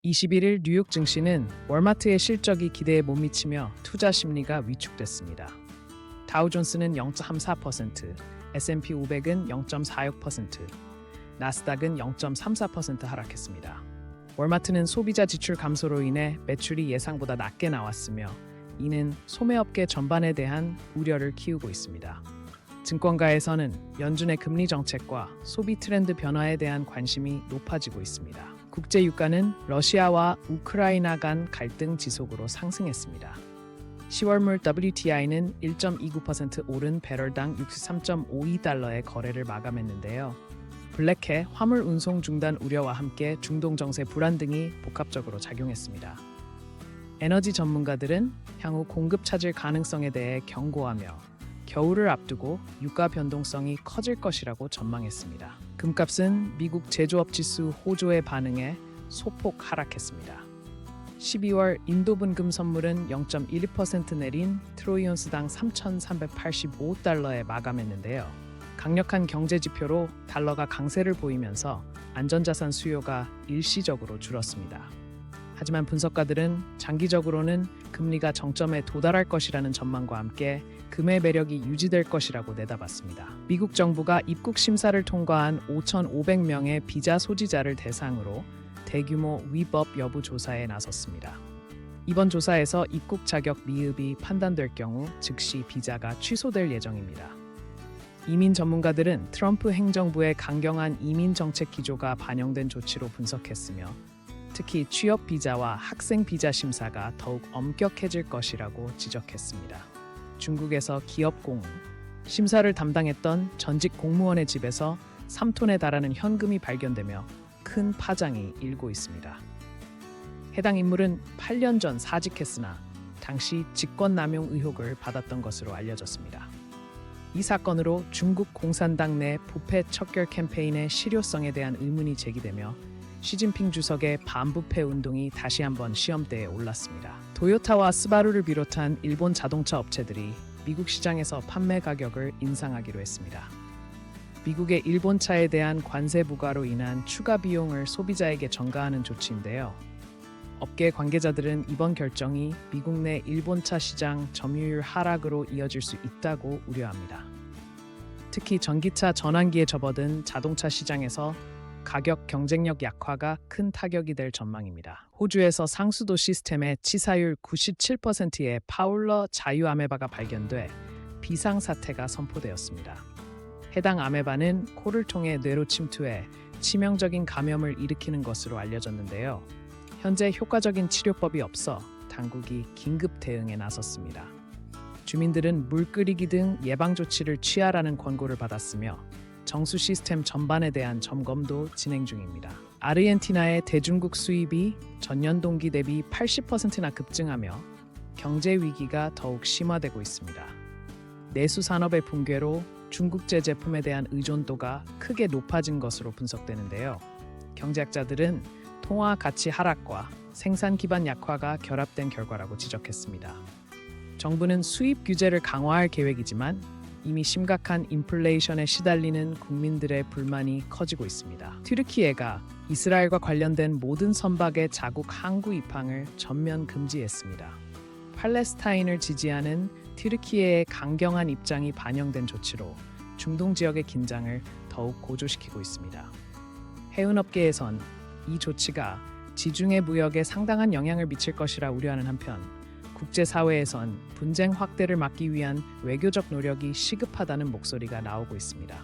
21일 뉴욕 증시는 월마트의 실적이 기대에 못 미치며 투자 심리가 위축됐습니다. 다우존스는 0.34%, S&P 500은 0.46%, 나스닥은 0.34% 하락했습니다. 월마트는 소비자 지출 감소로 인해 매출이 예상보다 낮게 나왔으며 이는 소매업계 전반에 대한 우려를 키우고 있습니다. 증권가에서는 연준의 금리 정책과 소비 트렌드 변화에 대한 관심이 높아지고 있습니다. 국제 유가는 러시아와 우크라이나 간 갈등 지속으로 상승했습니다. 10월물 WTI는 1.29% 오른 배럴당 63.52달러의 거래를 마감했는데요. 블랙해 화물 운송 중단 우려와 함께 중동 정세 불안 등이 복합적으로 작용했습니다. 에너지 전문가들은 향후 공급 차질 가능성에 대해 경고하며 겨울을 앞두고 유가 변동성이 커질 것이라고 전망했습니다. 금값은 미국 제조업 지수 호조에 반응해 소폭 하락했습니다. 12월 인도분 금 선물은 0.12% 내린 트로이온스당 3,385달러에 마감했는데요. 강력한 경제 지표로 달러가 강세를 보이면서 안전자산 수요가 일시적으로 줄었습니다. 하지만 분석가들은 장기적으로는 금리가 정점에 도달할 것이라는 전망과 함께 금의 매력이 유지될 것이라고 내다봤습니다. 미국 정부가 입국 심사를 통과한 5,500명의 비자 소지자를 대상으로 대규모 위법 여부 조사에 나섰습니다. 이번 조사에서 입국 자격 미흡이 판단될 경우 즉시 비자가 취소될 예정입니다. 이민 전문가들은 트럼프 행정부의 강경한 이민 정책 기조가 반영된 조치로 분석했으며 특히 취업 비자와 학생 비자 심사가 더욱 엄격해질 것이라고 지적했습니다. 중국에서 기업 공무 심사를 담당했던 전직 공무원의 집에서 3톤에 달하는 현금이 발견되며 큰 파장이 일고 있습니다. 해당 인물은 8년 전 사직했으나 당시 직권남용 의혹을 받았던 것으로 알려졌습니다. 이 사건으로 중국 공산당 내 부패 척결 캠페인의 실효성에 대한 의문이 제기되며 시진핑 주석의 반부패 운동이 다시 한번 시험대에 올랐습니다. 도요타와 스바루를 비롯한 일본 자동차 업체들이 미국 시장에서 판매 가격을 인상하기로 했습니다. 미국의 일본차에 대한 관세 부과로 인한 추가 비용을 소비자에게 전가하는 조치인데요. 업계 관계자들은 이번 결정이 미국 내 일본차 시장 점유율 하락으로 이어질 수 있다고 우려합니다. 특히 전기차 전환기에 접어든 자동차 시장에서 가격 경쟁력 약화가 큰 타격이 될 전망입니다. 호주에서 상수도 시스템의 치사율 97%의 파울러 자유아메바가 발견돼 비상사태가 선포되었습니다. 해당 아메바는 코를 통해 뇌로 침투해 치명적인 감염을 일으키는 것으로 알려졌는데요. 현재 효과적인 치료법이 없어 당국이 긴급 대응에 나섰습니다. 주민들은 물 끓이기 등 예방 조치를 취하라는 권고를 받았으며 정수 시스템 전반에 대한 점검도 진행 중입니다. 아르헨티나의 대중국 수입이 전년 동기 대비 80%나 급증하며 경제 위기가 더욱 심화되고 있습니다. 내수 산업의 붕괴로 중국제 제품에 대한 의존도가 크게 높아진 것으로 분석되는데요. 경제학자들은 통화 가치 하락과 생산 기반 약화가 결합된 결과라고 지적했습니다. 정부는 수입 규제를 강화할 계획이지만 이미 심각한 인플레이션에 시달리는 국민들의 불만이 커지고 있습니다. 튀르키예가 이스라엘과 관련된 모든 선박의 자국 항구 입항을 전면 금지했습니다. 팔레스타인을 지지하는 튀르키예의 강경한 입장이 반영된 조치로 중동 지역의 긴장을 더욱 고조시키고 있습니다. 해운업계에선 이 조치가 지중해 무역에 상당한 영향을 미칠 것이라 우려하는 한편 국제사회에선 분쟁 확대를 막기 위한 외교적 노력이 시급하다는 목소리가 나오고 있습니다.